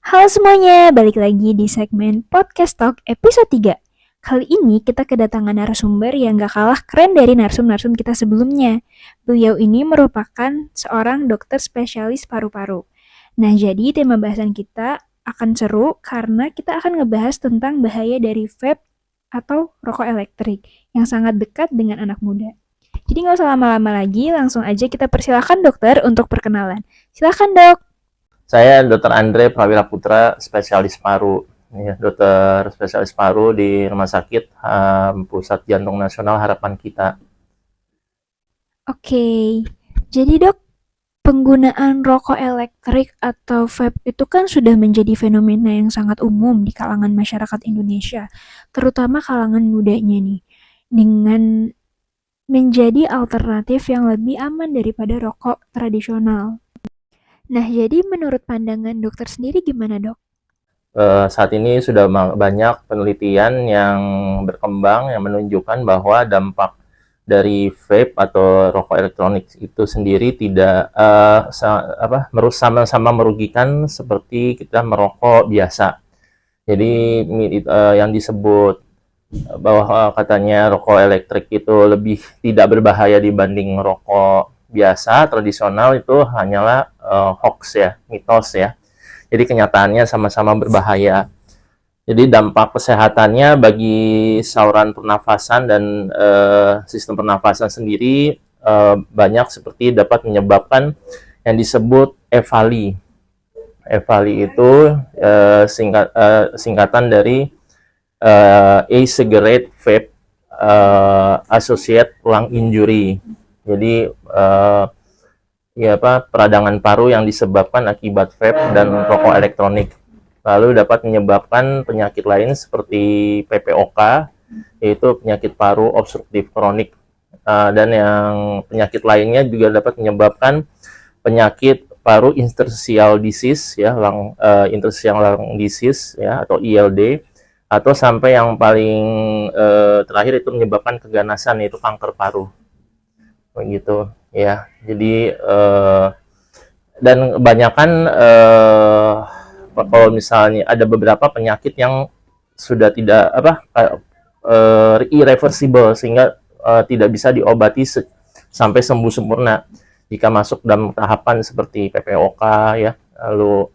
Halo semuanya, balik lagi di segmen Podcast Talk episode 3. Kali ini kita kedatangan narasumber yang gak kalah keren dari narsum-narsum kita sebelumnya. Beliau ini merupakan seorang dokter spesialis paru-paru. Nah, jadi tema bahasan kita akan seru karena kita akan ngebahas tentang bahaya dari vape atau rokok elektrik yang sangat dekat dengan anak muda. Jadi gak usah lama-lama lagi, langsung aja kita persilakan dokter untuk perkenalan. Silakan dok. Saya Dr. Andre Prawira Putra, spesialis paru. Ya, dokter spesialis paru di Rumah Sakit Pusat Jantung Nasional Harapan Kita. Oke, jadi dok, penggunaan rokok elektrik atau vape itu kan sudah menjadi fenomena yang sangat umum di kalangan masyarakat Indonesia, terutama kalangan mudanya nih, dengan menjadi alternatif yang lebih aman daripada rokok tradisional. Nah, jadi menurut pandangan dokter sendiri gimana, dok? Saat ini sudah banyak penelitian yang berkembang yang menunjukkan bahwa dampak dari vape atau rokok elektronik itu sendiri tidak sama-sama merugikan seperti kita merokok biasa. Jadi yang disebut bahwa katanya rokok elektrik itu lebih tidak berbahaya dibanding rokok biasa tradisional itu hanyalah hoax ya, mitos ya. Jadi kenyataannya sama-sama berbahaya. Jadi dampak kesehatannya bagi saluran pernafasan dan sistem pernafasan sendiri banyak seperti dapat menyebabkan yang disebut EVALI. EVALI itu singkatan dari e-cigarette vape associate lung injury. Jadi peradangan paru yang disebabkan akibat vape dan rokok elektronik. Lalu dapat menyebabkan penyakit lain seperti PPOK, yaitu penyakit paru obstruktif kronik. Dan yang penyakit lainnya juga dapat menyebabkan penyakit paru interstitial disease ya, interstitial lung disease ya, atau ILD, atau sampai yang paling terakhir itu menyebabkan keganasan, yaitu kanker paru. Begitu ya. Jadi dan kebanyakan kalau misalnya ada beberapa penyakit yang sudah tidak irreversible sehingga tidak bisa diobati sampai sembuh sempurna jika masuk dalam tahapan seperti PPOK ya, lalu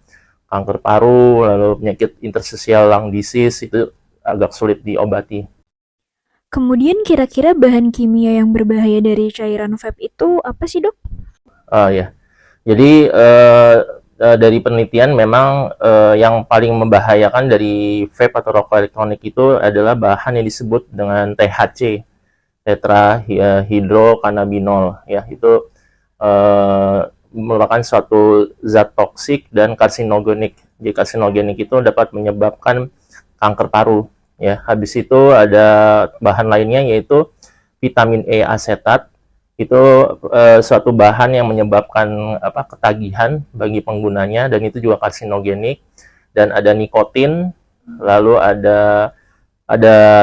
kanker paru, lalu penyakit interstitial lung disease itu agak sulit diobati. Kemudian kira-kira bahan kimia yang berbahaya dari cairan vape itu apa sih, dok? Ya, jadi dari penelitian memang yang paling membahayakan dari vape atau rokok elektronik itu adalah bahan yang disebut dengan THC, tetrahydrocannabinol ya. Itu merupakan suatu zat toksik dan karsinogenik. Jadi karsinogenik itu dapat menyebabkan kanker paru ya. Habis itu ada bahan lainnya yaitu vitamin E asetat. Itu suatu bahan yang menyebabkan ketagihan bagi penggunanya dan itu juga karsinogenik. Dan ada nikotin, lalu ada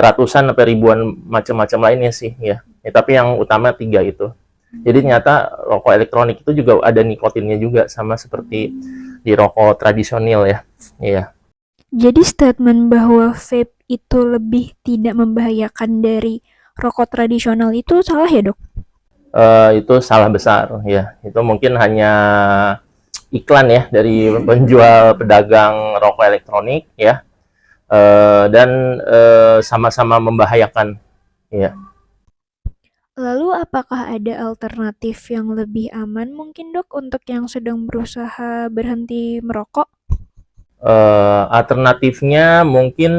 ratusan sampai ribuan macam-macam lainnya sih ya. Tapi yang utama 3 itu. Jadi ternyata rokok elektronik itu juga ada nikotinnya juga, sama seperti di rokok tradisional ya. Iya. Jadi statement bahwa vape itu lebih tidak membahayakan dari rokok tradisional itu salah ya, dok? Itu salah besar ya. Itu mungkin hanya iklan ya dari penjual pedagang rokok elektronik ya. Dan sama-sama membahayakan ya. Lalu apakah ada alternatif yang lebih aman mungkin, dok, untuk yang sedang berusaha berhenti merokok? Alternatifnya mungkin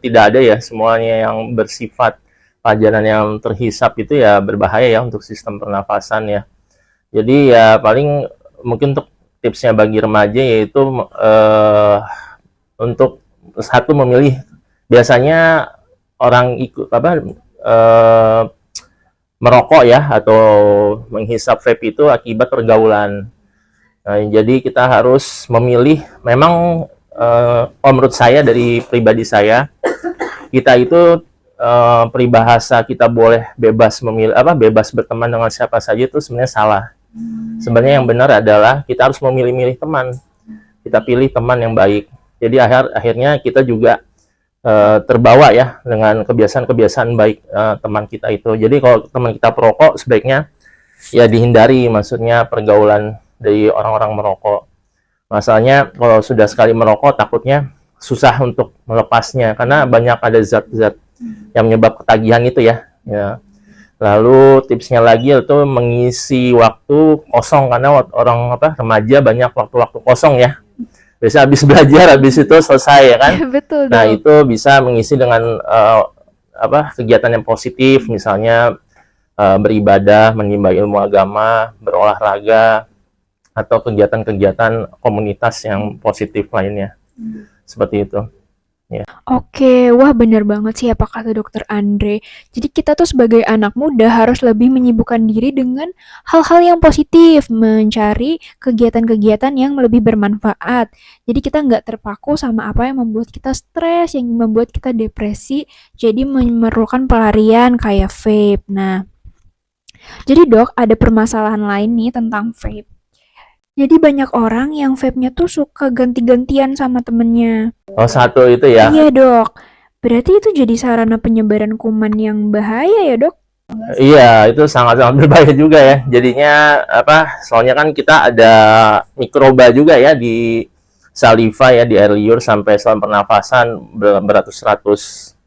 tidak ada ya. Semuanya yang bersifat pajanan yang terhisap itu ya berbahaya ya untuk sistem pernafasan ya. Jadi ya paling mungkin untuk tipsnya bagi remaja yaitu untuk satu memilih, biasanya orang ikut merokok ya atau menghisap vape itu akibat pergaulan. Nah, jadi kita harus memilih. Memang menurut saya, dari pribadi saya, kita itu peribahasa kita boleh bebas memilih bebas berteman dengan siapa saja itu sebenarnya salah. Sebenarnya yang benar adalah kita harus memilih-milih teman. kita pilih teman yang baik. Jadi akhirnya kita juga terbawa ya dengan kebiasaan-kebiasaan baik teman kita itu. Jadi kalau teman kita perokok, sebaiknya ya dihindari, maksudnya pergaulan dari orang-orang merokok. Masalahnya kalau sudah sekali merokok, takutnya susah untuk melepasnya karena banyak ada zat-zat yang menyebab ketagihan itu ya. Ya. Lalu tipsnya lagi itu mengisi waktu kosong, karena orang remaja banyak waktu-waktu kosong ya. Biasa habis belajar, habis itu selesai ya kan. Betul Nah, dong. itu bisa mengisi dengan kegiatan yang positif, misalnya beribadah, menimba ilmu agama, berolahraga, atau kegiatan-kegiatan komunitas yang positif lainnya. Seperti itu. Oke, wah benar banget sih apa kata dokter Andre. Jadi kita tuh sebagai anak muda harus lebih menyibukkan diri dengan hal-hal yang positif, mencari kegiatan-kegiatan yang lebih bermanfaat. Jadi kita nggak terpaku sama apa yang membuat kita stres, yang membuat kita depresi, jadi memerlukan pelarian kayak vape. Nah, jadi dok, ada permasalahan lain nih tentang vape. Jadi banyak orang yang vape-nya tuh suka ganti-gantian sama temennya. Oh, satu itu ya. Iya dok, berarti itu jadi sarana penyebaran kuman yang bahaya ya dok? Iya, itu sangat-sangat berbahaya juga ya. Jadinya soalnya kan kita ada mikroba juga ya di saliva ya, di air liur sampai saluran pernafasan, beratus-ratus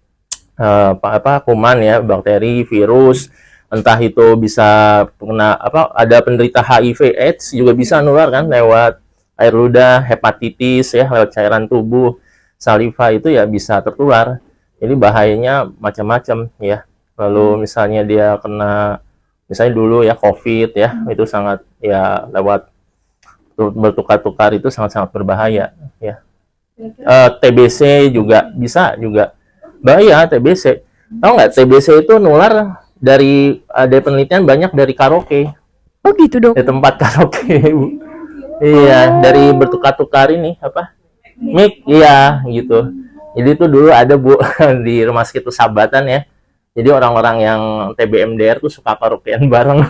kuman ya, bakteri, virus, entah itu bisa kena ada penderita HIV AIDS juga bisa nular kan lewat air ludah, hepatitis ya, lewat cairan tubuh, saliva itu ya bisa tertular. Jadi bahayanya macam-macam ya. Lalu misalnya dia kena, misalnya dulu ya COVID ya, itu sangat ya lewat bertukar-tukar itu sangat-sangat berbahaya ya. TBC juga bisa juga bahaya. TBC, tahu nggak, TBC itu nular dari, ada penelitian banyak dari karaoke, Oh gitu dok? di tempat karaoke. Iya, dari bertukar-tukar ini mic, iya gitu. Jadi itu dulu ada Bu di rumah sakit Sahabatan ya. Jadi orang-orang yang TBMDR tuh suka karaokean bareng.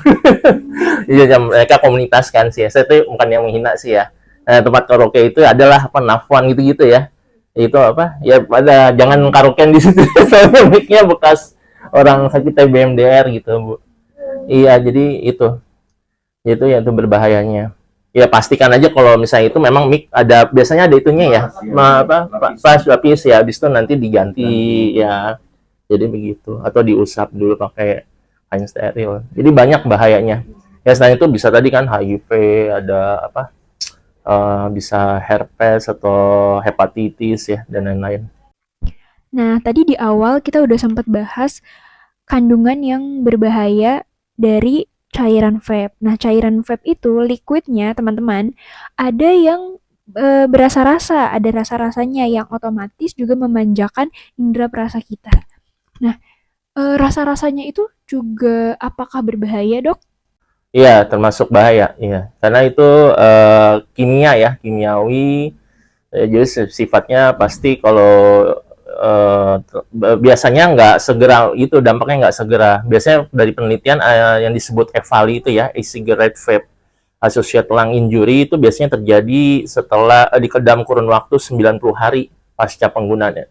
Iya, mereka komunitas kan sih. Saya tuh bukan yang menghina sih ya. Tempat karaoke itu adalah Nafwan gitu-gitu ya. Itu ya pada jangan karaokean di situ. Soalnya mic-nya bekas orang sakit TBMDR gitu, Bu. Iya, jadi itu ya itu berbahayanya. Ya pastikan aja kalau misalnya itu memang mic ada, biasanya ada itunya ya, flash lapis ya, habis itu nanti diganti ya. Jadi begitu, atau diusap dulu pakai kain steril. Jadi banyak bahayanya. Ya selain itu bisa tadi kan HIV, ada bisa herpes atau hepatitis ya, dan lain-lain. Nah tadi di awal kita udah sempat bahas kandungan yang berbahaya dari cairan vape. Nah cairan vape itu liquidnya teman-teman ada yang berasa-rasa, ada rasa-rasanya yang otomatis juga memanjakan indera perasa kita. Nah rasa-rasanya itu juga apakah berbahaya dok? Iya, termasuk bahaya. Iya, karena itu kimia ya, kimiawi. Jadi sifatnya pasti kalau biasanya nggak segera itu, dampaknya nggak segera. Biasanya dari penelitian yang disebut EVALI itu ya, e-cigarette vape associated lung injury, itu biasanya terjadi setelah di dalam kurun waktu 90 hari pasca penggunaan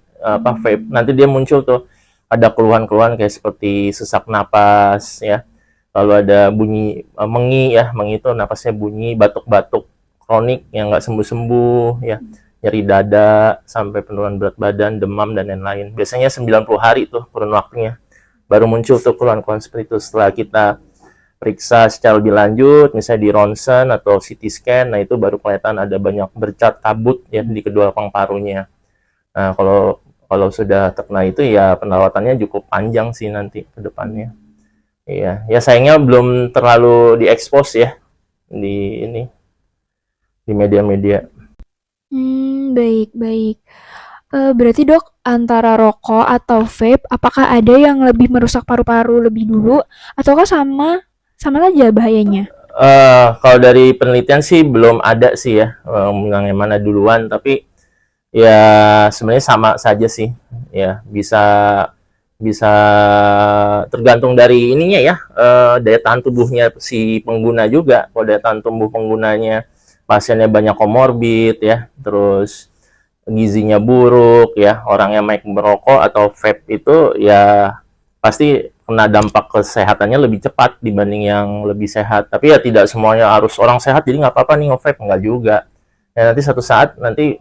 vape. Nanti dia muncul tuh ada keluhan-keluhan kayak seperti sesak napas ya. Lalu ada bunyi mengi ya, mengi itu napasnya bunyi, batuk-batuk kronik yang nggak sembuh-sembuh ya, nyeri dada, sampai penurunan berat badan, demam, dan lain-lain. Biasanya 90 hari tuh kurun waktunya. Baru muncul tuh keluhan-keluhan seperti itu. Setelah kita periksa secara lebih lanjut, misalnya di ronsen atau CT scan, nah itu baru kelihatan ada banyak bercat kabut ya di kedua paru-parunya. Nah, kalau sudah terkena itu ya perawatannya cukup panjang sih nanti ke depannya. Iya, ya sayangnya belum terlalu diekspos ya di media-media. Baik. Berarti dok, antara rokok atau vape, apakah ada yang lebih merusak paru-paru lebih dulu, ataukah sama saja bahayanya? Kalau dari penelitian sih belum ada sih ya, yang mana duluan, tapi ya sebenarnya sama saja sih. Ya, bisa bisa tergantung dari ininya ya, daya tahan tubuhnya si pengguna juga. Kalau daya tahan tubuh penggunanya pasiennya banyak komorbid ya, terus gizinya buruk ya, orang yang merokok atau vape itu ya pasti kena dampak kesehatannya lebih cepat dibanding yang lebih sehat. Tapi ya tidak semuanya harus orang sehat jadi nggak apa-apa nih nge-vape, nggak juga. Ya nanti satu saat nanti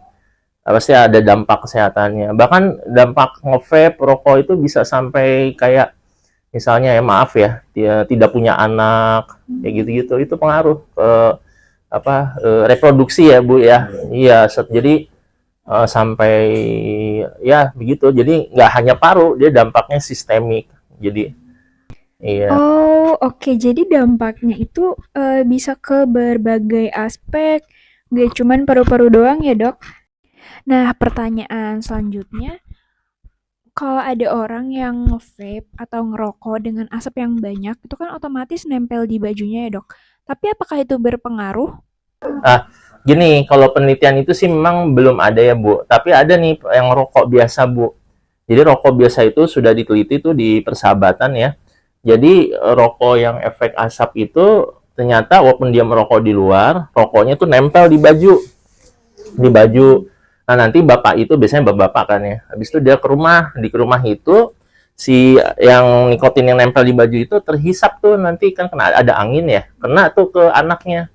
pasti ada dampak kesehatannya. Bahkan dampak nge-vape rokok itu bisa sampai kayak misalnya ya maaf ya, dia tidak punya anak kayak gitu-gitu, itu pengaruh ke reproduksi ya Bu ya. Iya, jadi sampai ya begitu. Jadi nggak hanya paru, dia dampaknya sistemik. Jadi iya. Oh, oke. Jadi dampaknya itu bisa ke berbagai aspek, gak cuman paru-paru doang ya, Dok? Nah, pertanyaan selanjutnya, kalau ada orang yang nge-vape atau ngerokok dengan asap yang banyak, itu kan otomatis nempel di bajunya ya, Dok. Tapi apakah itu berpengaruh? Gini, kalau penelitian itu sih memang belum ada ya, Bu. Tapi ada nih yang rokok biasa, Bu. Jadi rokok biasa itu sudah diteliti tuh di persahabatan ya. Jadi rokok yang efek asap itu ternyata walaupun dia merokok di luar, rokoknya tuh nempel di baju. Di baju. Nah, nanti bapak itu biasanya bapak-bapak kan ya. Habis itu dia ke rumah, di rumah itu si yang nikotin yang nempel di baju itu terhisap tuh, nanti kan kena ada angin ya. Kena tuh ke anaknya.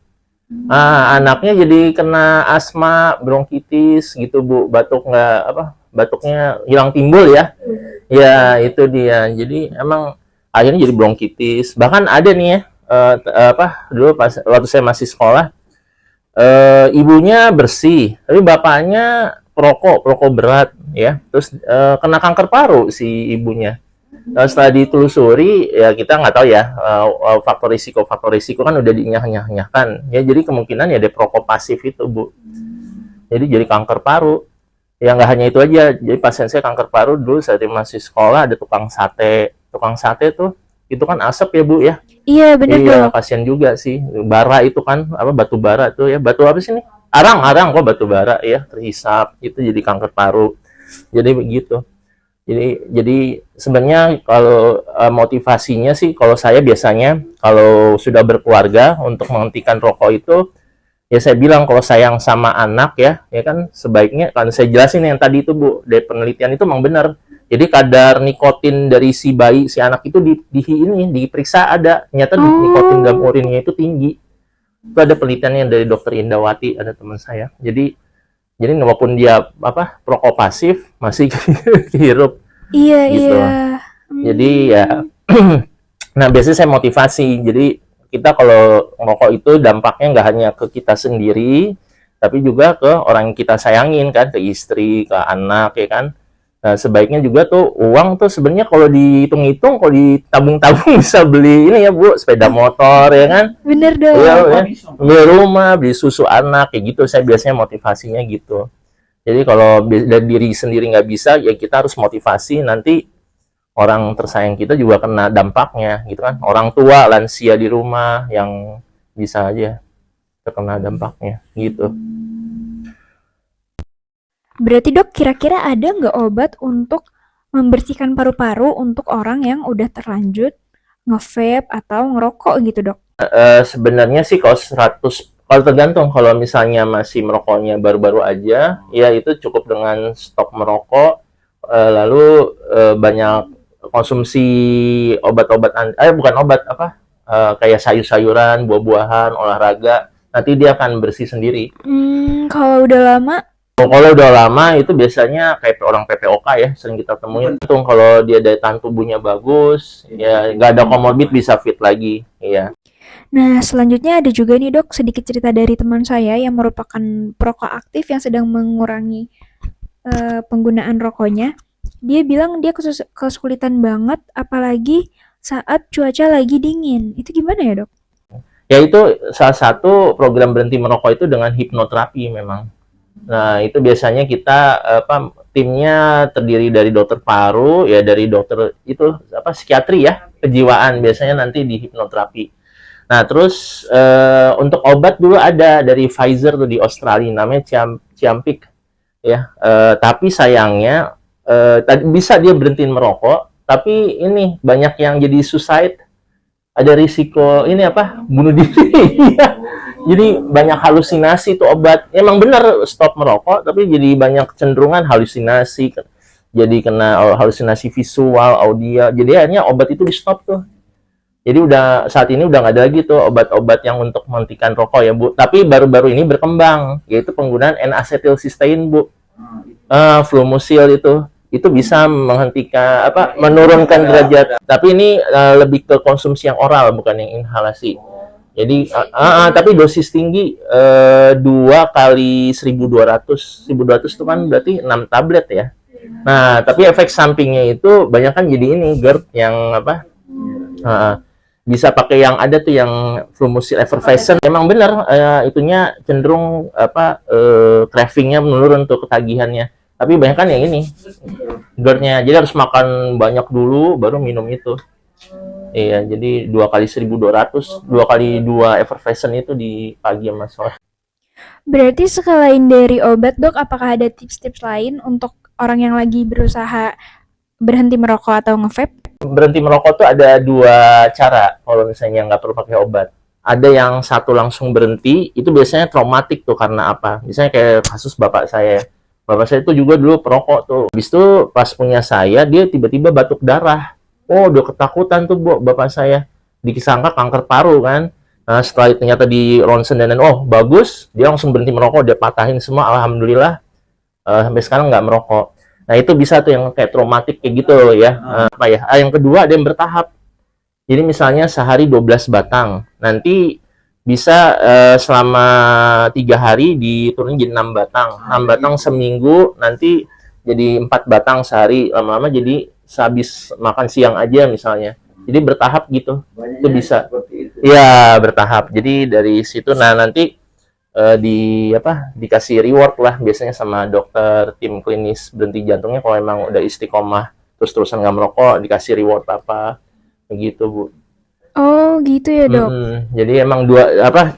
Anaknya jadi kena asma, bronkitis gitu Bu, batuknya hilang timbul ya. Ya, itu dia. Jadi emang akhirnya jadi bronkitis. Bahkan ada nih ya, dulu pas waktu saya masih sekolah, ibunya bersih, tapi bapaknya perokok berat ya. Terus kena kanker paru si ibunya. Setelah ditelusuri ya kita nggak tahu ya, faktor risiko kan udah dinyah-nyahkan ya, jadi kemungkinan ya dia perokok pasif itu Bu, jadi kanker paru. Ya nggak hanya itu aja, jadi pasien saya kanker paru dulu saat masih sekolah ada tukang sate tuh, itu kan asap ya Bu ya. Iya, bener Iya, Dok. kasihan juga sih, bara itu kan batu bara tuh ya, batu apa sih nih, arang kok batu bara ya, terhisap itu jadi kanker paru. Jadi begitu. Jadi sebenarnya kalau motivasinya sih, kalau saya biasanya kalau sudah berkeluarga untuk menghentikan rokok itu, ya saya bilang kalau sayang sama anak ya kan sebaiknya kan saya jelasin yang tadi itu Bu, dari penelitian itu memang benar. Jadi kadar nikotin dari si bayi, si anak itu diperiksa ada, ternyata nikotin dalam urinnya itu tinggi. Itu ada penelitiannya dari Dokter Indawati, ada teman saya. Jadi walaupun dia perokok pasif masih hirup Iya, gitu. iya. Jadi ya nah biasanya saya motivasi. Jadi kita kalau ngerokok itu dampaknya nggak hanya ke kita sendiri, tapi juga ke orang yang kita sayangin kan, ke istri, ke anak ya kan. Nah, sebaiknya juga tuh uang tuh sebenarnya kalau dihitung-hitung, kalau ditabung-tabung bisa beli ini ya Bu, sepeda motor ya kan. Bener Dok. Iya, ya. Beli rumah, beli susu anak kayak gitu. Saya biasanya motivasinya gitu. Jadi kalau dari diri sendiri nggak bisa, ya kita harus motivasi, nanti orang tersayang kita juga kena dampaknya gitu kan. Orang tua, lansia di rumah yang bisa aja terkena dampaknya gitu. Berarti Dok, kira-kira ada nggak obat untuk membersihkan paru-paru untuk orang yang udah terlanjut nge-vape atau ngerokok gitu Dok? Sebenarnya sih kalau tergantung, kalau misalnya masih merokoknya baru-baru aja, ya itu cukup dengan stop merokok, lalu banyak konsumsi obat-obatan, bukan obat kayak sayur-sayuran, buah-buahan, olahraga, nanti dia akan bersih sendiri. Kalau udah lama? Kalau udah lama itu biasanya kayak orang PPOK ya, sering kita temuin. Kalau dia daya tahan tubuhnya bagus, ya nggak ada komorbid bisa fit lagi, ya. Nah, selanjutnya ada juga nih Dok, sedikit cerita dari teman saya yang merupakan perokok aktif yang sedang mengurangi penggunaan rokoknya. Dia bilang dia kesulitan banget, apalagi saat cuaca lagi dingin. Itu gimana ya Dok? Ya itu salah satu program berhenti merokok itu dengan hipnoterapi memang. Nah itu biasanya kita timnya terdiri dari dokter paru ya, dari dokter itu psikiatri ya, kejiwaan biasanya nanti di hipnoterapi. Nah terus untuk obat dulu ada dari Pfizer tuh di Australia, namanya Ciampik ya. Tapi sayangnya bisa dia berhentiin merokok, tapi ini banyak yang jadi suicide, ada risiko ini bunuh diri. Jadi banyak halusinasi tuh obat. Emang bener stop merokok, tapi jadi banyak kecenderungan halusinasi. Jadi kena halusinasi visual, audio. Jadi akhirnya obat itu di stop tuh. Jadi udah saat ini udah nggak ada lagi tuh obat-obat yang untuk menghentikan rokok ya Bu. Tapi baru-baru ini berkembang, yaitu penggunaan N-asetilsistein Bu. Flumusil itu bisa menghentikan menurunkan derajat. Tapi ini lebih ke konsumsi yang oral bukan yang inhalasi. Jadi tapi dosis tinggi 2 kali 1200 itu kan berarti 6 tablet ya. Nah, tapi efek sampingnya itu banyak kan jadi ini GERD yang bisa pakai yang ada tuh yang Flumusil effervescent. Emang bener itunya cenderung cravingnya menurun tuh ketagihannya. Tapi banyak kan yang ini GERD-nya. Jadi harus makan banyak dulu baru minum itu. Iya, jadi 2 kali 1200, 2 kali 2 effervescent itu di pagi sama sore. Berarti selain dari obat, Dok, apakah ada tips-tips lain untuk orang yang lagi berusaha berhenti merokok atau nge-vape? Berhenti merokok tuh ada 2 cara kalau misalnya nggak perlu pakai obat. Ada yang satu langsung berhenti, itu biasanya traumatik tuh karena apa? Misalnya kayak kasus bapak saya. Bapak saya itu juga dulu perokok tuh. Habis itu pas punya saya, dia tiba-tiba batuk darah. Oh, udah ketakutan tuh bapak saya. Disangka kanker paru kan. Nah, setelah ternyata di ronsen dan oh bagus, dia langsung berhenti merokok, dia patahin semua, alhamdulillah sampai sekarang nggak merokok. Nah itu bisa tuh yang kayak traumatik kayak gitu ya. Yang kedua ada yang bertahap. Jadi misalnya sehari 12 batang, nanti bisa selama 3 hari diturunin jadi 6 batang. 6 batang seminggu, nanti jadi 4 batang sehari, lama-lama jadi sehabis makan siang aja misalnya. Jadi bertahap gitu. Banyak itu bisa. Iya, bertahap. Jadi dari situ nanti dikasih reward lah biasanya sama dokter tim klinis berhenti jantungnya kalau emang udah istiqomah terus-terusan nggak merokok dikasih reward apa begitu Bu. Oh gitu ya Dok. Jadi emang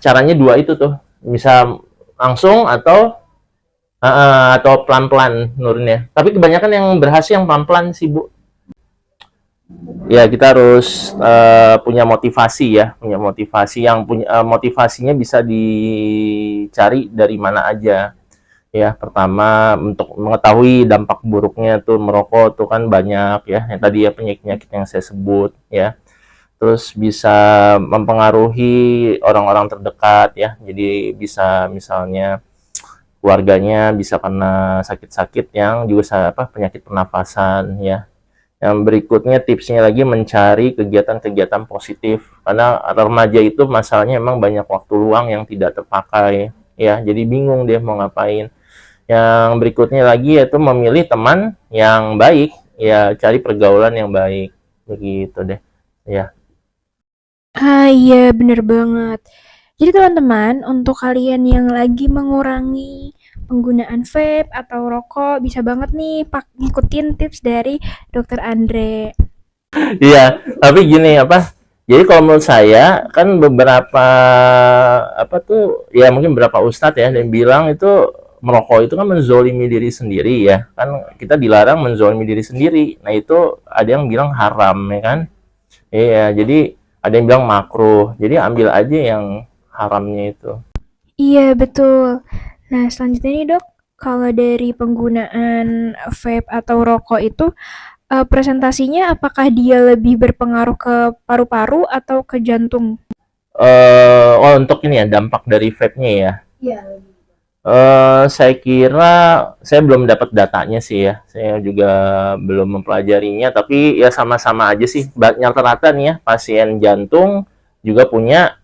caranya 2 itu tuh bisa langsung atau pelan-pelan nurunnya. Tapi kebanyakan yang berhasil yang pelan-pelan sih Bu. Ya kita harus punya motivasi ya, punya motivasi yang motivasinya bisa dicari dari mana aja. Ya, pertama untuk mengetahui dampak buruknya tuh merokok tuh kan banyak ya, yang tadi ya penyakit-penyakit yang saya sebut ya. Terus bisa mempengaruhi orang-orang terdekat ya. Jadi bisa misalnya keluarganya bisa kena sakit-sakit yang juga penyakit pernafasan ya. Yang berikutnya tipsnya lagi mencari kegiatan-kegiatan positif karena remaja itu masalahnya emang banyak waktu luang yang tidak terpakai ya, jadi bingung dia mau ngapain. Yang berikutnya lagi yaitu memilih teman yang baik ya, cari pergaulan yang baik begitu deh ya. Iya bener banget. Jadi teman-teman, untuk kalian yang lagi mengurangi penggunaan vape atau rokok, bisa banget nih ngikutin tips dari Dokter Andre. Iya, tapi gini jadi kalau menurut saya kan beberapa mungkin beberapa ustadz ya yang bilang itu merokok itu kan menzolimi diri sendiri ya, kan kita dilarang menzolimi diri sendiri. Nah itu ada yang bilang haram ya kan. Iya, jadi ada yang bilang makruh. Jadi ambil aja yang haramnya itu. Iya betul. Nah selanjutnya nih Dok, kalau dari penggunaan vape atau rokok itu presentasinya apakah dia lebih berpengaruh ke paru-paru atau ke jantung? Untuk ini ya dampak dari vape-nya ya. Iya. Saya kira saya belum dapat datanya sih ya. Saya juga belum mempelajarinya, tapi ya sama-sama aja sih. Rata-rata nih ya pasien jantung juga punya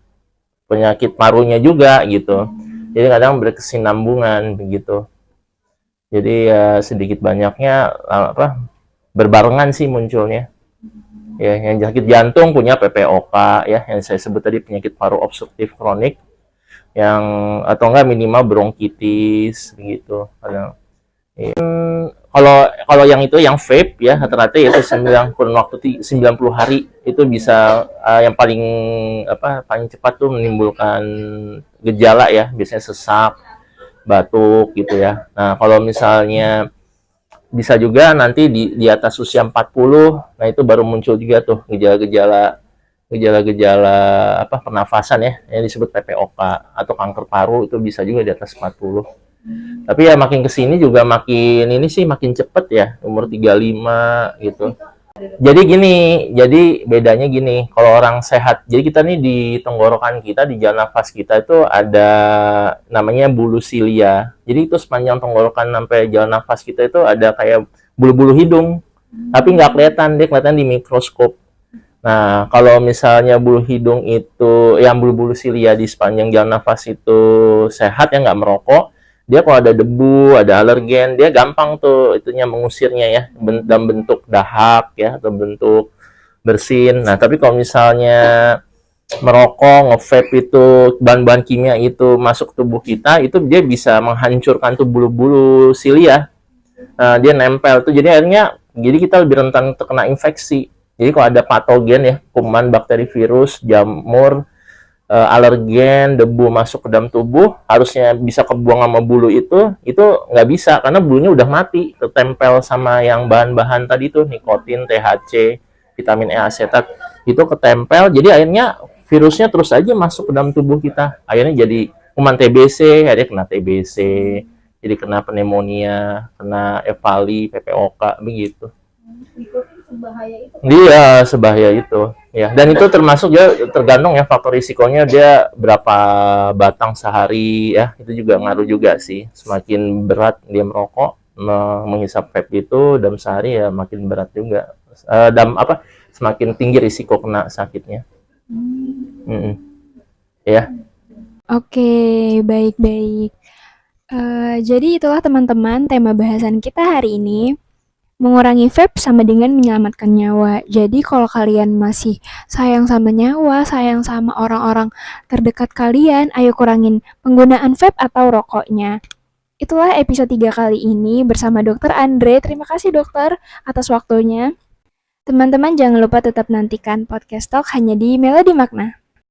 penyakit parunya juga gitu. Jadi kadang berkesinambungan begitu. Jadi ya sedikit banyaknya berbarengan sih munculnya. Ya, yang sakit jantung punya PPOK ya, yang saya sebut tadi penyakit paru obstruktif kronik, yang atau enggak minimal bronkitis begitu. Kalau yang itu yang vape ya rata-rata itu kurun waktu 90 hari itu bisa yang paling cepat tuh menimbulkan gejala ya, biasanya sesak, batuk gitu ya. Nah, kalau misalnya bisa juga nanti di atas usia 40, nah itu baru muncul juga tuh gejala-gejala gejala-gejala pernafasan ya, yang disebut PPOK atau kanker paru itu bisa juga di atas 40. Tapi ya makin kesini juga makin ini sih makin cepet ya, umur 35 gitu. Jadi bedanya gini, kalau orang sehat, jadi kita nih di tenggorokan kita, di jalan nafas kita itu ada namanya bulu silia. Jadi itu sepanjang tenggorokan sampai jalan nafas kita itu ada kayak bulu-bulu hidung, tapi nggak kelihatan, dia kelihatan di mikroskop. Nah, kalau misalnya bulu hidung itu, yang bulu-bulu silia di sepanjang jalan nafas itu sehat ya nggak merokok, dia kalau ada debu, ada alergen, dia gampang tuh itunya mengusirnya ya, dalam bentuk dahak ya, atau bentuk bersin. Nah, tapi kalau misalnya merokok, nge-vape itu, bahan-bahan kimia itu masuk tubuh kita, itu dia bisa menghancurkan tuh bulu-bulu silia. Nah, dia nempel tuh, jadi kita lebih rentan terkena infeksi. Jadi kalau ada patogen ya, kuman, bakteri, virus, jamur, alergen, debu masuk ke dalam tubuh, harusnya bisa kebuang sama bulu itu nggak bisa karena bulunya udah mati, ketempel sama yang bahan-bahan tadi tuh, nikotin, THC, vitamin E asetat, itu ketempel, jadi akhirnya virusnya terus aja masuk ke dalam tubuh kita, akhirnya jadi kuman TBC, akhirnya kena TBC, jadi kena pneumonia, kena evali, PPOK, begitu. Dia sebahaya itu ya, dan itu termasuk ya tergantung ya faktor risikonya, dia berapa batang sehari ya, itu juga ngaruh juga sih. Semakin berat dia merokok, menghisap vape itu dalam sehari ya makin berat juga, semakin tinggi risiko kena sakitnya. Ya. Oke, baik-baik. Jadi itulah teman-teman tema bahasan kita hari ini. Mengurangi vape sama dengan menyelamatkan nyawa. Jadi kalau kalian masih sayang sama nyawa, sayang sama orang-orang terdekat kalian, ayo kurangin penggunaan vape atau rokoknya. Itulah episode 3 kali ini bersama Dr. Andre. Terima kasih dokter atas waktunya. Teman-teman jangan lupa tetap nantikan podcast talk hanya di Melody Makna.